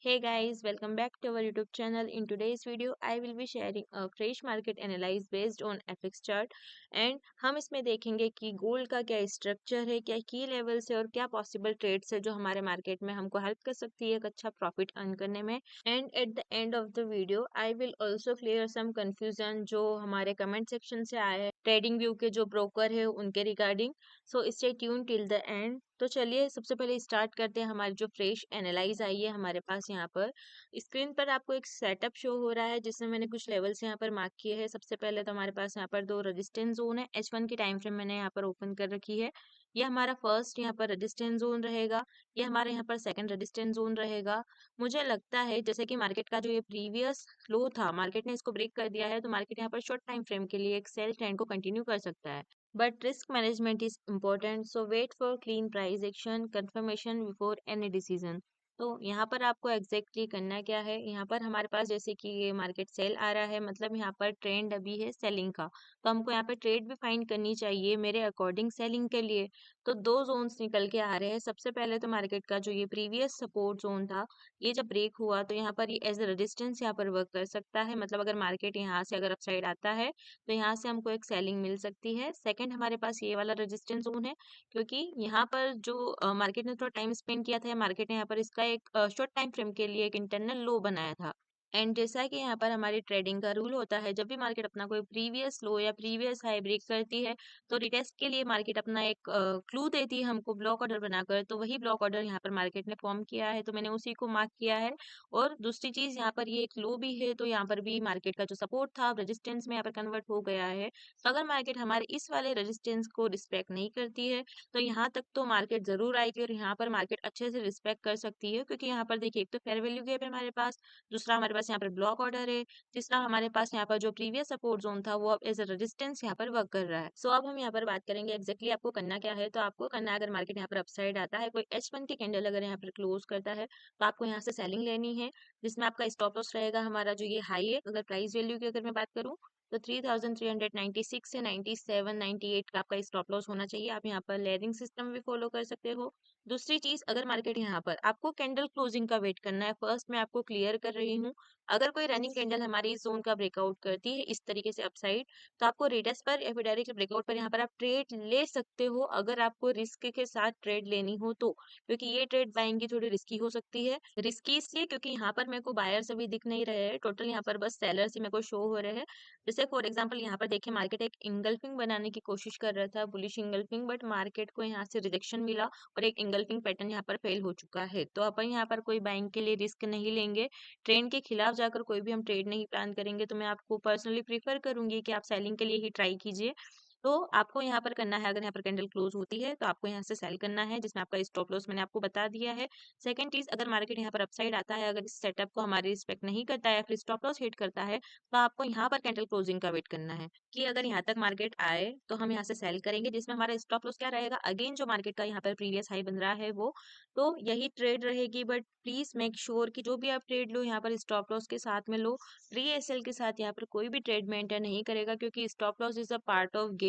Hey guys, welcome back to our YouTube channel. In today's video, I will be sharing a fresh market analysis based on FX chart and हम इसमें देखेंगे कि gold का क्या structure है, क्या की लेवल्स है और क्या पॉसिबल ट्रेड्स है जो हमारे मार्केट में हमको हेल्प कर सकती है एक अच्छा प्रॉफिट अर्न करने में। And at the end of the video I will also clear some confusion जो हमारे कमेंट सेक्शन से आए हैं ट्रेडिंग व्यू के जो ब्रोकर है उनके regarding. So stay tune till the end. तो चलिए सबसे पहले स्टार्ट करते हैं हमारी जो फ्रेश एनालाइज आई है हमारे पास यहाँ पर स्क्रीन पर आपको एक सेटअप शो हो रहा है जिसमें मैंने कुछ लेवल्स यहाँ पर मार्क किए हैं। सबसे पहले तो हमारे पास यहाँ पर दो रेजिस्टेंस जोन है। H1 की टाइम फ्रेम मैंने यहाँ पर ओपन कर रखी है। ये हमारा फर्स्ट यहाँ पर रेजिस्टेंस जोन रहेगा। ये हमारे यहाँ पर सेकंड रेजिस्टेंस जोन रहेगा। मुझे लगता है जैसे कि मार्केट का जो ये प्रीवियस लो था, मार्केट ने इसको ब्रेक कर दिया है तो मार्केट यहाँ पर शॉर्ट टाइम फ्रेम के लिए एक सेल ट्रेंड को कंटिन्यू कर सकता है। But risk management is important, so wait for clean price action confirmation before any decision. तो यहाँ पर आपको एग्जैक्टली करना क्या है, यहाँ पर हमारे पास जैसे कि ये मार्केट सेल आ रहा है मतलब यहाँ पर ट्रेंड अभी है सेलिंग का, तो हमको यहाँ पर ट्रेड भी फाइंड करनी चाहिए मेरे अकॉर्डिंग सेलिंग के लिए। तो दो जोन्स निकल के आ रहे हैं। सबसे पहले तो मार्केट का जो ये प्रीवियस सपोर्ट जोन था, ये जब ब्रेक हुआ तो यहाँ पर ये एज रेजिस्टेंस यहाँ पर वर्क कर सकता है। मतलब अगर मार्केट यहाँ से अगर अपसाइड आता है तो यहाँ से हमको एक सेलिंग मिल सकती है। सेकंड हमारे पास ये वाला रेजिस्टेंस जोन है क्योंकि यहाँ पर जो मार्केट ने थोड़ा टाइम स्पेंड किया था, मार्केट ने यहाँ पर इसका एक शॉर्ट टाइम फ्रेम के लिए एक इंटरनल लो बनाया था। एंड जैसा कि यहाँ पर हमारी ट्रेडिंग का रूल होता है, जब भी मार्केट अपना कोई प्रीवियस लो या प्रीवियस हाई ब्रेक करती है तो रिटेस्ट के लिए मार्केट अपना एक क्लू देती है हमको ब्लॉक ऑर्डर बनाकर। तो वही ब्लॉक ऑर्डर यहाँ पर मार्केट ने फॉर्म किया है तो मैंने उसी को मार्क किया है। और दूसरी चीज यहाँ पर ये एक लो भी है तो यहाँ पर भी मार्केट का जो सपोर्ट था रेजिस्टेंस में यहाँ पर कन्वर्ट हो गया है। तो अगर मार्केट हमारे इस वाले रेजिस्टेंस को रिस्पेक्ट नहीं करती है तो यहाँ तक तो मार्केट जरूर आएगी और यहाँ पर मार्केट अच्छे से रिस्पेक्ट कर सकती है, क्योंकि यहाँ पर देखिए एक तो फेयर वैल्यू गैप है हमारे पास, दूसरा हमारे पास यहाँ पर ब्लॉक ऑर्डर है, तीसरा हमारे पास यहाँ पर जो प्रीवियस सपोर्ट जोन था वो अब एज अ रेजिस्टेंस यहाँ पर वर्क कर रहा है। सो अब हम यहाँ पर बात करेंगे एग्जैक्टली आपको करना क्या है। तो आपको करना है, अगर मार्केट यहाँ पर अपसाइड आता है, कोई H1 की कैंडल अगर यहाँ पर क्लोज करता है तो आपको यहाँ से सेलिंग लेनी है, जिसमें आपका स्टॉप लॉस रहेगा हमारा जो ये हाई है। अगर प्राइस वैल्यू की अगर मैं बात करूँ तो 3396 से 97 98 का आपका स्टॉप लॉस होना चाहिए। आप यहाँ पर लेयरिंग सिस्टम भी फॉलो कर सकते हो। दूसरी चीज, अगर मार्केट यहाँ पर आपको कैंडल क्लोजिंग का वेट करना है, फर्स्ट मैं आपको क्लियर कर रही हूँ। अगर कोई रनिंग कैंडल हमारी इस जोन का ब्रेकआउट करती है इस तरीके से अपसाइड, तो आपको रिटेस्ट पर या फिर डायरेक्ट ब्रेकआउट पर यहाँ पर आप ट्रेड ले सकते हो अगर आपको रिस्क के साथ ट्रेड लेनी हो तो, क्योंकि ये ट्रेड बाइंग की थोड़ी रिस्की हो सकती है। रिस्की इसलिए क्योंकि यहाँ पर मेरे को बायर्स अभी दिख नहीं रहे हैं, टोटल यहाँ पर बस सेलर्स ही मेरे को शो हो रहे हैं। जैसे फॉर एग्जांपल यहाँ पर देखिए मार्केट एक इंगल्फिंग बनाने की कोशिश कर रहा था, बुलिश इंगल्फिंग, बट मार्केट को यहाँ से रिजेक्शन मिला और एक इंगल्फिंग पैटर्न यहाँ पर फेल हो चुका है। तो अपन यहाँ पर कोई बाइंग के लिए रिस्क नहीं लेंगे, ट्रेंड के खिलाफ जाकर कोई भी हम ट्रेड नहीं प्लान करेंगे। तो मैं आपको पर्सनली प्रीफर करूंगी कि आप सेलिंग के लिए ही ट्राई कीजिए। तो आपको यहाँ पर करना है, अगर यहाँ पर कैंडल क्लोज होती है तो आपको यहाँ से सेल करना है, जिसमें आपका स्टॉप लॉस मैंने आपको बता दिया है। सेकंड चीज, अगर मार्केट यहाँ पर अपसाइड आता है, अगर इस सेटअप को हमारी रिस्पेक्ट नहीं करता है या फिर स्टॉप लॉस हिट करता है, तो आपको यहाँ पर कैंडल क्लोजिंग का वेट करना है कि अगर यहाँ तक मार्केट आए तो हम यहाँ से सेल करेंगे, जिसमें हमारा स्टॉप लॉस क्या रहेगा, अगेन जो मार्केट का यहाँ पर प्रीवियस हाई बन रहा है वो। तो यही ट्रेड रहेगी, बट प्लीज मेक श्योर कि जो भी आप ट्रेड लो यहाँ पर स्टॉप लॉस के साथ में लो। प्री एसएल के साथ यहाँ पर कोई भी ट्रेड में एंटर नहीं करेगा, क्योंकि stop loss is a part of game.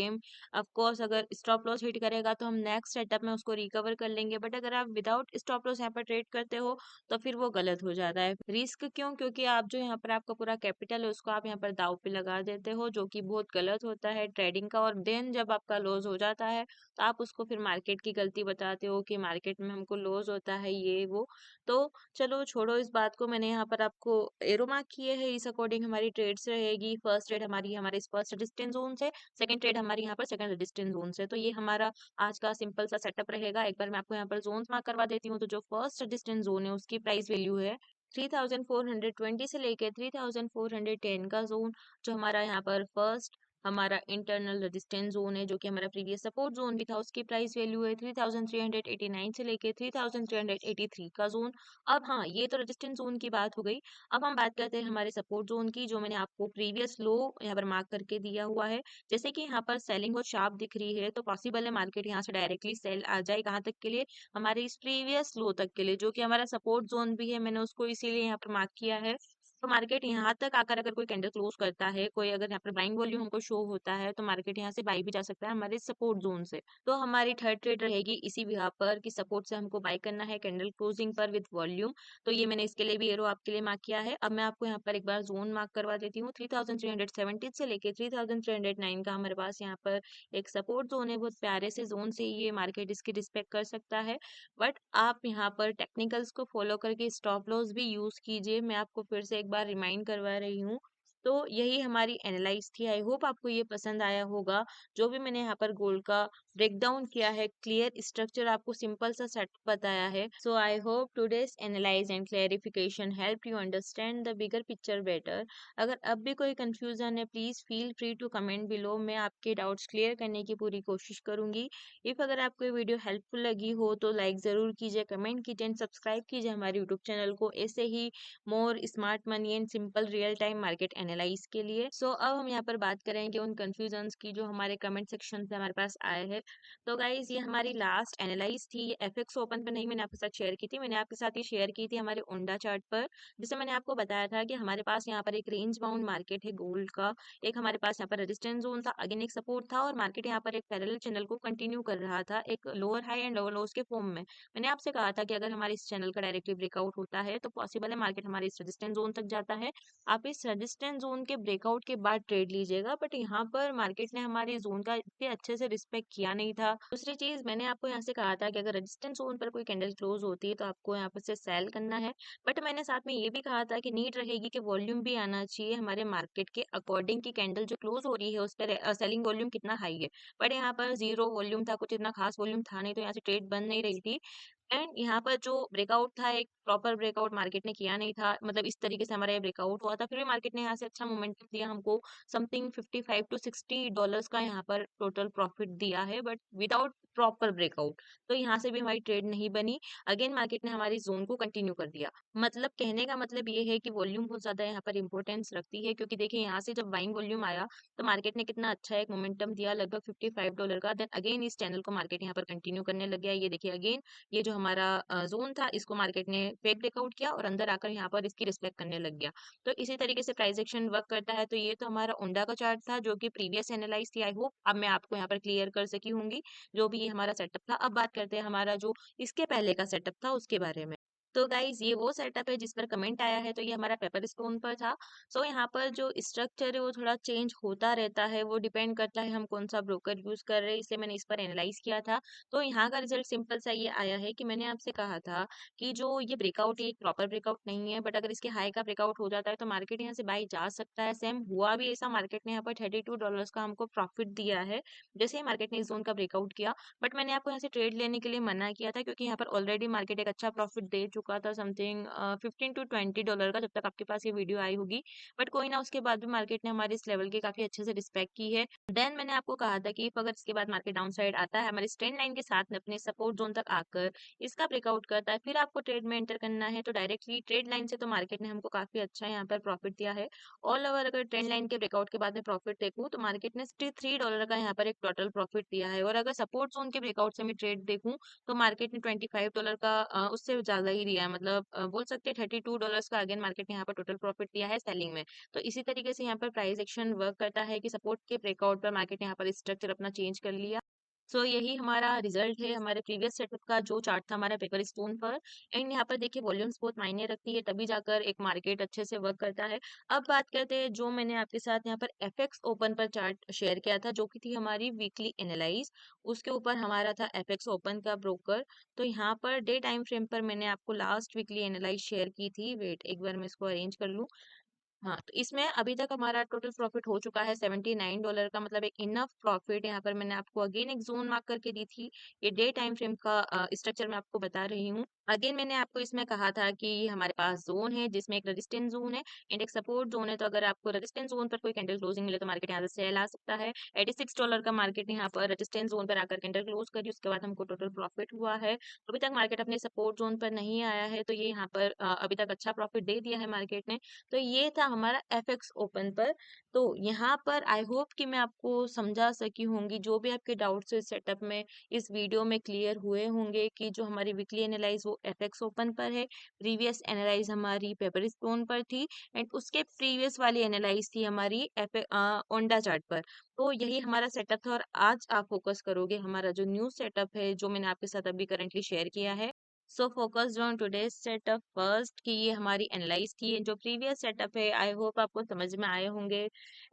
Of course अगर स्टॉप लॉस हिट करेगा तो हम नेक्स्ट सेटअप में उसको रिकवर कर लेंगे, बट अगर आप विदाउट स्टॉप लॉस यहाँ पर ट्रेड करते हो तो फिर वो गलत हो जाता है। रिस्क क्यों? क्योंकि आप जो यहाँ पर आपका पूरा कैपिटल है उसको आप यहाँ पर दाव पे लगा देते हो, जो कि बहुत गलत होता है ट्रेडिंग का। और देन जब आपका लॉस हो जाता है तो आप उसको फिर मार्केट की गलती बताते हो कि मार्केट में हमको लॉस होता है ये वो। तो चलो छोड़ो इस बात को, मैंने यहाँ पर आपको एरो मार्क किए हैं, इस अकॉर्डिंग हमारी ट्रेड्स रहेगी। फर्स्ट ट्रेड हमारी हमारे इस फर्स्ट रेजिस्टेंस जोन से, सेकंड ट्रेड हमारी यहाँ पर सेकंड रेजिस्टेंस जोन से। तो ये हमारा आज का सिंपल सा सेटअप रहेगा। एक बार मैं आपको यहाँ पर जोन्स मार्क करवा देती हूँ। तो जो फर्स्ट रेजिस्टेंस जोन है उसकी प्राइस वैल्यू है 3420 से लेके 3410 का जोन। जो हमारा यहाँ पर फर्स्ट हमारा इंटरनल रेजिस्टेंस जोन है, जो कि हमारा प्रीवियस सपोर्ट जोन भी था, उसकी प्राइस वैल्यू है 3389 से लेके 3383 का जोन। अब हाँ, ये तो रेजिस्टेंस जोन की बात हो गई। अब हम बात करते हैं हमारे सपोर्ट जोन की, जो मैंने आपको प्रीवियस लो यहाँ पर मार्क करके दिया हुआ है। जैसे कि यहाँ पर सेलिंग और शार्प दिख रही है तो पॉसिबल है मार्केट यहाँ से डायरेक्टली सेल आ जाए, कहाँ तक के लिए, हमारे इस प्रीवियस लो तक के लिए, जो कि हमारा सपोर्ट जोन भी है। मैंने उसको इसीलिए यहाँ पर मार्क किया है। तो मार्केट यहाँ तक आकर अगर कोई कैंडल क्लोज करता है, कोई अगर यहाँ पर बाइंग वॉल्यूम हमको शो होता है, तो मार्केट यहाँ से बाई भी जा सकता है हमारे सपोर्ट जोन से। तो हमारी थर्ड ट्रेड रहेगी इसी बिहार पर कि सपोर्ट से हमको बाई करना है कैंडल क्लोजिंग पर विद वॉल्यूम। तो ये मैंने इसके लिए भी एरो आपके लिए मार्क किया है। अब मैं आपको यहाँ पर एक बार जोन मार्क करवा देती हूँ। 3370 से लेके 3309 का हमारे पास यहाँ पर एक सपोर्ट जोन है। बहुत प्यारे से जोन से ये मार्केट इसकी रिस्पेक्ट कर सकता है। बट आप यहाँ पर टेक्निकल्स को फॉलो करके स्टॉप लॉस भी यूज कीजिए। मैं आपको फिर से एक बार रिमाइंड करवा रही हूँ। तो यही हमारी एनालाइज थी। आई होप आपको ये पसंद आया होगा। जो भी मैंने यहाँ पर गोल्ड का ब्रेकडाउन किया है, क्लियर स्ट्रक्चर आपको सिंपल सा सेट बताया है। So I hope today's analyze and clarification help you understand the bigger picture better. अगर अब भी कोई कंफ्यूजन है, please feel free to comment below. मैं आपके डाउट्स क्लियर करने की पूरी कोशिश करूंगी। इफ अगर आपको ये वीडियो हेल्पफुल लगी हो तो लाइक ज़रूर कीजिए, कमेंट कीजिए एंड सब्सक्राइब कीजिए हमारे यूट्यूब चैनल को ऐसे ही more smart money and simple real time market analyze के लिए। सो अब हम यहाँ पर बात करेंगे उन कंफ्यूजन्स की जो हमारे कमेंट सेक्शन से हमारे पास आए हैं। तो गाइज ये हमारी लास्ट एनालाइज थी। ये एफएक्स ओपन पर नहीं मैंने आपके साथ शेयर की थी, मैंने आपके साथ ये शेयर की थी हमारे ओंडा चार्ट पर, जिसे मैंने आपको बताया था कि हमारे पास यहाँ पर एक रेंज बाउंड मार्केट है गोल्ड का। एक हमारे पास यहाँ पर रेजिस्टेंस जोन था, अगेन एक सपोर्ट था, और मार्केट यहाँ पर एक पैरेलल चैनल को कंटिन्यू कर रहा था एक लोअर हाई एंड लोअर लोज के फॉर्म में। मैंने आपसे कहा था कि अगर हमारे इस चैनल का डायरेक्टली ब्रेकआउट होता है तो पॉसिबल है मार्केट हमारे इस रेजिस्टेंस जोन तक जाता है। आप इस रेजिस्टेंस जोन के ब्रेकआउट के बाद ट्रेड लीजिएगा। बट यहाँ पर मार्केट ने हमारे जोन का इतने अच्छे से रिस्पेक्ट किया नहीं था। दूसरी चीज मैंने आपको यहाँ से कहा था कि अगर रेजिस्टेंस जोन पर कोई कैंडल क्लोज होती है तो आपको यहाँ पर से सेल करना है। बट मैंने साथ में ये भी कहा था कि नीड रहेगी कि वॉल्यूम भी आना चाहिए हमारे मार्केट के अकॉर्डिंग की कैंडल जो क्लोज हो रही है उस पर सेलिंग वॉल्यूम कितना हाई है। बट यहाँ पर जीरो वॉल्यूम था, कुछ इतना खास वॉल्यूम था नहीं, तो यहाँ से ट्रेड बन नहीं रही थी। एंड यहाँ पर जो ब्रेकआउट था, एक प्रॉपर ब्रेकआउट मार्केट ने किया नहीं था। मतलब इस तरीके से हमारा ये ब्रेकआउट हुआ था, फिर भी मार्केट ने यहाँ से अच्छा मोमेंटम दिया हमको। समथिंग $55 to $60 का यहाँ पर टोटल प्रॉफिट दिया है, बट विदाउट प्रॉपर ब्रेकआउट। तो यहाँ से भी हमारी ट्रेड नहीं बनी। अगेन मार्केट ने हमारी जोन को कंटिन्यू कर दिया। मतलब कहने का मतलब ये है कि वॉल्यूम बहुत ज्यादा यहाँ पर इंपॉर्टेंस रखती है, क्योंकि देखिए यहाँ से जब बाइंग वॉल्यूम आया तो मार्केट ने कितना अच्छा एक मोमेंटम दिया, लगभग $55 का। देन अगेन इस चैनल को मार्केट यहाँ पर कंटिन्यू करने लग गया। ये देखिए अगेन ये जो हमारा जोन था इसको मार्केट ने फेक ब्रेकआउट किया और अंदर आकर यहाँ पर इसकी रिस्पेक्ट करने लग गया। तो इसी तरीके से प्राइस एक्शन वर्क करता है। तो ये तो हमारा ओंडा का चार्ट था जो कि प्रीवियस एनालाइज थी। आई होप अब मैं आपको यहाँ पर क्लियर कर सकी होंगी जो भी ये हमारा सेटअप था। अब बात करते हैं हमारा जो इसके पहले का सेटअप था उसके बारे में। तो गाइज ये वो सेटअप है जिस पर कमेंट आया है। तो ये हमारा पेपर स्टोन पर था। सो यहाँ पर जो स्ट्रक्चर है वो थोड़ा चेंज होता रहता है, वो डिपेंड करता है हम कौन सा ब्रोकर यूज कर रहे हैं, इसलिए मैंने इस पर एनालाइज किया था। तो यहाँ का रिजल्ट सिंपल सा ये आया है कि मैंने आपसे कहा था कि जो ये ब्रेकआउट है एक प्रॉपर ब्रेकआउट नहीं है, बट अगर इसके हाई का ब्रेकआउट हो जाता है तो मार्केट यहाँ से बाई जा सकता है। सेम हुआ भी ऐसा, मार्केट ने यहाँ पर $32 का हमको प्रॉफिट दिया है जैसे ही मार्केट ने इस जोन का ब्रेकआउट किया। बट मैंने आपको यहाँ से ट्रेड लेने के लिए मना किया था, क्योंकि यहाँ पर ऑलरेडी मार्केट एक अच्छा प्रॉफिट दे चुका था, समथिंग $15 to $20 का, जब तक आपके पास ये वीडियो आई होगी। बट कोई ना, उसके बाद भी मार्केट ने हमारे इस लेवल के काफी अच्छे से रिस्पेक्ट की है। देन मैंने आपको कहा था कि अगर इसके बाद मार्केट डाउन साइड आता है हमारे ट्रेंड लाइन के साथ में अपने सपोर्ट जोन तक आकर इसका ब्रेकआउट करता है, फिर आपको ट्रेड में एंटर करना है। तो डायरेक्टली ट्रेड लाइन से तो मार्केट ने हमको काफी अच्छा यहाँ पर प्रॉफिट दिया है। ऑल ओवर अगर ट्रेंड लाइन के ब्रेकआउट के बाद में प्रॉफिट देखूँ तो मार्केट ने $63 का यहाँ पर एक टोटल प्रॉफिट दिया है। और अगर सपोर्ट जोन के ब्रेकआउट से मैं ट्रेड देखूँ तो मार्केट ने $25 का उससे ज्यादा ही दिया है। मतलब बोल सकते हैं $32 का अगेन मार्केट ने यहाँ पर टोटल प्रॉफिट दिया है सेलिंग में। तो इसी तरीके से यहाँ पर प्राइस एक्शन वर्क करता है कि सपोर्ट के ब्रेकआउट पर मार्केट ने यहाँ पर स्ट्रक्चर अपना चेंज कर लिया। सो यही हमारा रिजल्ट है हमारे प्रीवियस सेटअप का जो चार्ट था हमारा पेपर स्टोन पर। एंड यहाँ पर देखिए वॉल्यूम्स बहुत मायने रखती है, तभी जाकर एक मार्केट अच्छे से वर्क करता है। अब बात करते हैं जो मैंने आपके साथ यहाँ पर एफएक्स ओपन पर चार्ट शेयर किया था, जो कि थी हमारी वीकली एनालाइज। उसके ऊपर हमारा था एफएक्स ओपन का ब्रोकर। तो यहाँ पर डे टाइम फ्रेम पर मैंने आपको लास्ट वीकली एनालाइज शेयर की थी। वेट एक बार मैं इसको अरेंज कर लूँ। हाँ, तो इसमें अभी तक हमारा टोटल प्रॉफिट हो चुका है $79 का, मतलब एक इनफ प्रॉफिट। यहाँ पर मैंने आपको अगेन एक जोन मार्क करके दी थी। ये डे टाइम फ्रेम का स्ट्रक्चर मैं आपको बता रही हूँ। अगेन मैंने आपको इसमें कहा था कि ये हमारे पास जोन है जिसमें एक रेजिस्टेंस जोन है एंड एक सपोर्ट जोन है। तो अगर आपको रेजिस्टेंस जोन पर कोई कैंडल क्लोजिंग मिले तो मार्केट यहाँ से सेल आ सकता है। $86 का मार्केट यहाँ पर रेजिस्टेंस जोन पर आकर कैंडल क्लोज करी, उसके बाद हमको टोटल प्रॉफिट हुआ है। अभी तक मार्केट अपने सपोर्ट जोन पर नहीं आया है, तो ये यहाँ पर अभी तक अच्छा प्रॉफिट दे दिया है मार्केट ने। तो ये था हमारा एफएक्स ओपन पर। तो यहाँ पर आई होप कि मैं आपको समझा सकी होंगी, जो भी आपके डाउट्स इस सेटअप में इस वीडियो में क्लियर हुए होंगे कि जो हमारी वीकली एनालाइज वो एफएक्स ओपन पर है, प्रीवियस एनालाइज हमारी पेपर स्टोन पर थी, एंड उसके प्रीवियस वाली एनालाइज थी हमारी ओंडा चार्ट पर। तो यही हमारा सेटअप था, और आज आप फोकस करोगे हमारा जो न्यू सेटअप है जो मैंने आपके साथ अभी करंटली शेयर किया है। So focused on today's setup first, कि ये हमारी एनालाइज की जो प्रीवियस सेटअप है, आई होप आपको समझ में आए होंगे।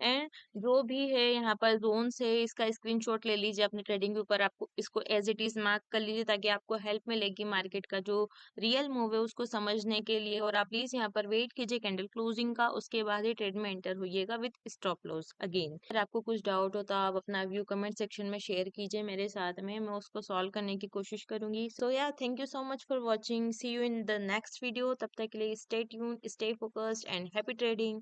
एंड जो भी है यहाँ पर जोन्स है, इसका स्क्रीनशॉट ले लीजिए अपने ट्रेडिंग के ऊपर, आपको इसको एज इट इज मार्क कर लीजिए ताकि आपको हेल्प मिलेगी मार्केट का जो रियल मूव है उसको समझने के लिए। और आप प्लीज यहाँ पर वेट कीजिए कैंडल क्लोजिंग का, उसके बाद ही ट्रेड में एंटर होइएगा विद स्टॉप लॉस अगेन। अगर आपको कुछ डाउट हो तो आप अपना व्यू कमेंट सेक्शन में शेयर कीजिए मेरे साथ में, मैं उसको सॉल्व करने की कोशिश करूंगी। So yeah thank you so much for watching, see you in the next video. तब तक के लिए stay tune, stay focused and happy trading.